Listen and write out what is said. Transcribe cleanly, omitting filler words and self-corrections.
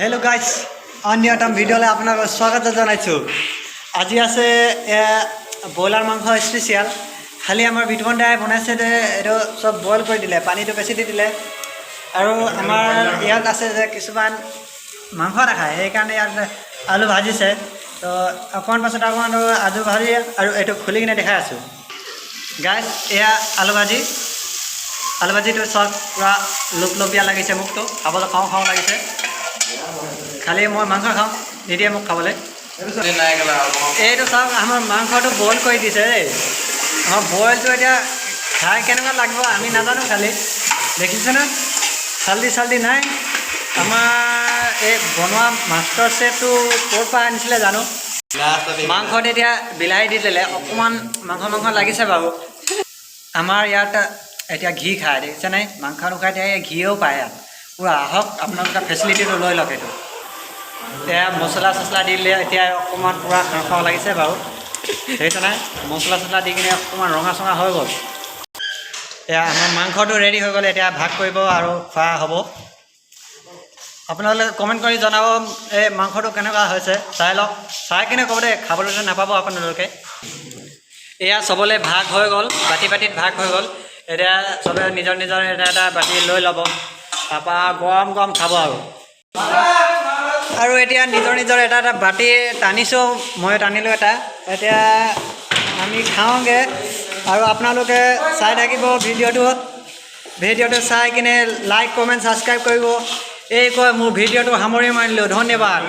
Hello guys अन्य এটা ভিডিওলে আপোনাক স্বাগত জনাইছো। আজি আছে ব্ৰইলাৰ মাংস স্পেশাল। খালি আমাৰ বিটুকন দাই বনাইছে যে এটো সব বইল কৰি দিলে, পানীটো বেছি দি দিলে। আৰু আমাৰ ইয়াত আছে যে কিছুমান মাংস নাখায়, সেই কাৰণে ইয়াত আলু ভাজিছে। তো অকণ পাছত অকণ আলু ভাজি আৰু এটো খুলি কিনে দেখাই আছো। গাইস এয়া আলু ভাজিটো সব পুৰা লোকলবিয়া লাগিছে, মুখটো খাবলৈ খাওঁ খাওঁ লাগিছে। খালি মই মাংস খাওঁ, নিদিয়ে মোক খাবলৈ। এইটো চাওক, আমাৰ মাংসটো বইল কৰি দিছে দেই। আমাৰ বইলটো এতিয়া খাই কেনেকুৱা লাগিব আমি নাজানো, খালি দেখিছেনে চাল্দি নাই। আমাৰ এই বনোৱা মাষ্টাৰ চেফটো ক'ৰ পৰা আনিছিলে জানো। মাংসত এতিয়া বিলাহী দি দিলে, অকণমান মাংস লাগিছে বাৰু। আমাৰ ইয়াত এতিয়া ঘি খায়, দেখিছেনে মাংস নোখায়, এতিয়া ঘিও পায় ইয়াত পুৰা। আহক আপোনালোকে ফেচিলিটিটো লৈ লওক। এইটো এতিয়া মছলা চছলা দি দিলে, এতিয়া অকণমান পুৰা খাওঁ খাওঁ লাগিছে বাৰু। দেখিছেনে মছলা চছলা দি কিনে অকণমান ৰঙা চঙা হৈ গ'ল। এতিয়া আমাৰ মাংসটো ৰেডি হৈ গ'ল, এতিয়া ভাগ কৰিব আৰু খোৱা হ'ব। আপোনালোকে কমেণ্ট কৰি জনাব এই মাংসটো কেনেকুৱা হৈছে, চাই লওক। চাই কিনে ক'ব দেই, খাবলৈ নাপাব আপোনালোকে। এয়া চবলৈ ভাগ হৈ গ'ল, বাতিত ভাগ হৈ গ'ল। এতিয়া চবে নিজৰ এটা বাতি লৈ ল'ব, তাৰপৰা গৰম খাব আৰু এতিয়া নিজৰ এটা বাতি টানিছোঁ, মই টানিলোঁ এটা। এতিয়া আমি খাওঁগৈ আৰু আপোনালোকে চাই থাকিব ভিডিঅ'টো চাই কিনে লাইক কমেণ্ট ছাবস্ক্ৰাইব কৰিব। এই কয় মোৰ ভিডিঅ'টো সামৰি মাৰিলোঁ, ধন্যবাদ।